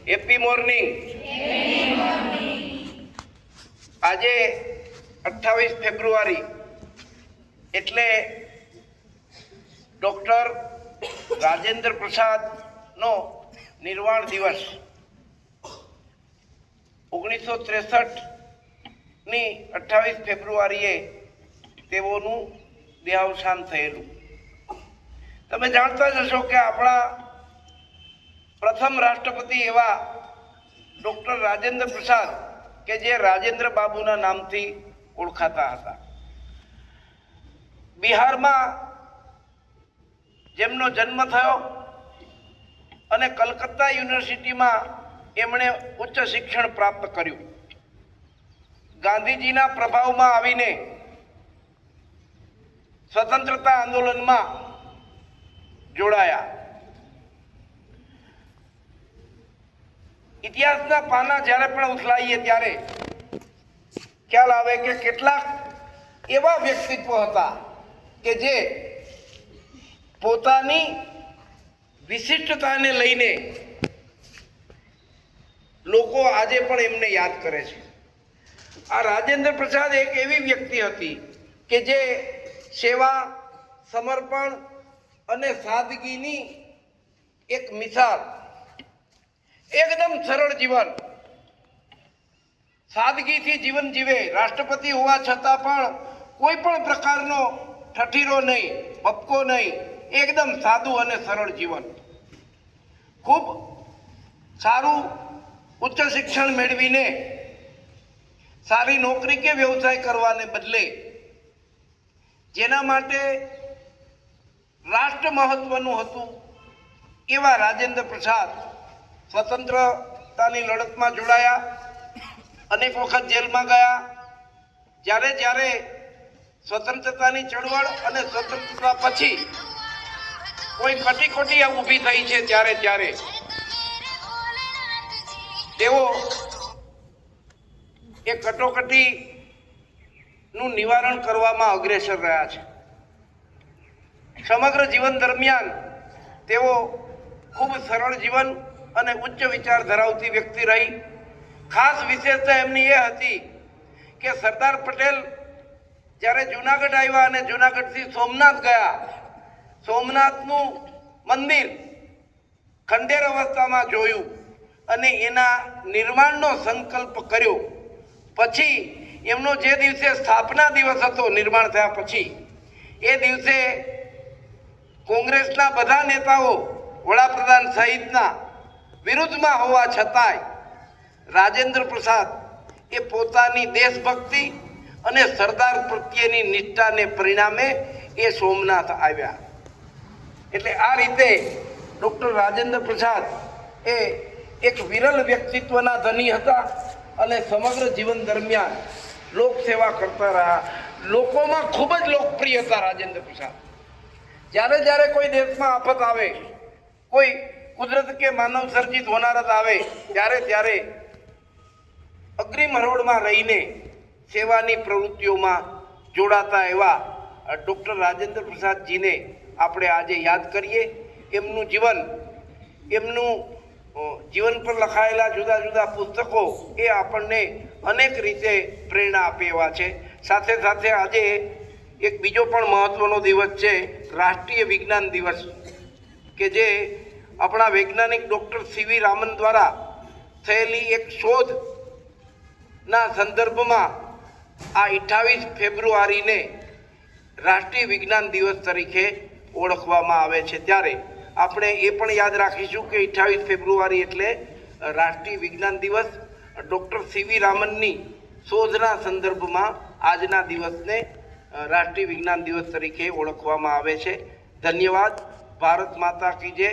Happy morning. આજે 28 ફેબ્રુઆરી એટલે doctor Rajendra પ્રસાદનો નિર્વાણ દિવસ। 1963ની 28 ફેબ્રુઆરીએ તેઓનું દેહાવસાન થયેલું। તમે જાણતા જ હશો કે આપણા પ્રથમ રાષ્ટ્રપતિ એવા ડૉક્ટર રાજેન્દ્ર પ્રસાદ કે જે રાજેન્દ્ર બાબુના નામથી ઓળખાતા હતા। બિહારમાં જેમનો જન્મ થયો અને કલકત્તા યુનિવર્સિટીમાં એમણે ઉચ્ચ શિક્ષણ પ્રાપ્ત કર્યું। ગાંધીજીના પ્રભાવમાં આવીને સ્વતંત્રતા આંદોલનમાં જોડાયા। ઇતિહાસના પાના જ્યારે પણ ઉથલાઈએ ત્યારે ખ્યાલ આવે કે કેટલાક એવા વ્યક્તિત્વ હતા કે જે પોતાની વિશિષ્ટતાને લઈને લોકો આજે પણ એમને યાદ કરે છે। આ રાજેન્દ્ર પ્રસાદ એક એવી વ્યક્તિ હતી કે જે સેવા, સમર્પણ અને સાદગીની એક મિસાલ। એકદમ સરળ જીવન, સાદગીથી જીવન જીવે। રાષ્ટ્રપતિ હોવા છતાં પણ કોઈ પણ પ્રકારનો ઠઠીરો નહીં, ભપકો નહીં, એકદમ સાદું અને સરળ જીવન। ખૂબ સારું ઉચ્ચ શિક્ષણ મેળવીને સારી નોકરી કે વ્યવસાય કરવાને બદલે જેના માટે રાષ્ટ્ર મહત્વનું હતું એવા રાજેન્દ્ર પ્રસાદ સ્વતંત્રતાની લડતમાં જોડાયા, અનેક વખત જેલમાં ગયા। જ્યારે જ્યારે સ્વતંત્રતાની ચળવળ અને સ્વતંત્રતા પછી કોઈ કટીકોટી ઊભી થઈ છે ત્યારે ત્યારે તેઓ એ કટોકટીનું નિવારણ કરવામાં અગ્રેસર રહ્યા છે। સમગ્ર જીવન દરમિયાન તેઓ ખૂબ સરળ જીવન અને ઉચ્ચ વિચાર ધરાવતી વ્યક્તિ રહી। ખાસ વિશેષતા એમની એ હતી કે સરદાર પટેલ જ્યારે જુનાગઢ આવ્યા અને જુનાગઢથી સોમનાથ ગયા, સોમનાથનું મંદિર ખંડેર અવસ્થામાં જોયું અને એના નિર્માણનો સંકલ્પ કર્યો। પછી એમનો જે દિવસે સ્થાપના દિવસ હતો નિર્માણ થયા પછી, એ દિવસે કોંગ્રેસના બધા નેતાઓ, વડાપ્રધાન સહિતના વિરુદ્ધમાં હોવા છતાંય રાજેન્દ્ર પ્રસાદ એ પોતાની દેશભક્તિ અને સરદાર પ્રત્યેની નિષ્ઠાને પરિણામે એ સોમનાથ આવ્યા। એટલે આ રીતે ડૉક્ટર રાજેન્દ્ર પ્રસાદ એ એક વિરલ વ્યક્તિત્વના ધની હતા અને સમગ્ર જીવન દરમિયાન લોકસેવા કરતા રહ્યા। લોકોમાં ખૂબ જ લોકપ્રિય હતા રાજેન્દ્ર પ્રસાદ। જ્યારે જ્યારે કોઈ દેશમાં આફત આવે, કોઈ કુદરત કે માનવ સર્જિત હોનારત આવે, ત્યારે ત્યારે અગ્રિમ હરોળમાં રહીને સેવાની પ્રવૃત્તિઓમાં જોડાતા એવા ડૉક્ટર રાજેન્દ્ર પ્રસાદજીને આપણે આજે યાદ કરીએ। એમનું જીવન પર લખાયેલા જુદા જુદા પુસ્તકો એ આપણને અનેક રીતે પ્રેરણા આપે એવા છે। સાથે સાથે આજે એક બીજો પણ મહત્વનો દિવસ છે, રાષ્ટ્રીય વિજ્ઞાન દિવસ, કે જે આપણા વૈજ્ઞાનિક ડૉક્ટર સીવી રામન દ્વારા થયેલી એક શોધના સંદર્ભમાં આ 28 ફેબ્રુઆરીને રાષ્ટ્રીય વિજ્ઞાન દિવસ તરીકે ઓળખવામાં આવે છે। ત્યારે આપણે એ પણ યાદ રાખીશું કે 28 ફેબ્રુઆરી એટલે રાષ્ટ્રીય વિજ્ઞાન દિવસ। ડૉક્ટર સીવી રામનની શોધના સંદર્ભમાં આજના દિવસને રાષ્ટ્રીય વિજ્ઞાન દિવસ તરીકે ઓળખવામાં આવે છે। ધન્યવાદ। ભારત માતા કી જય।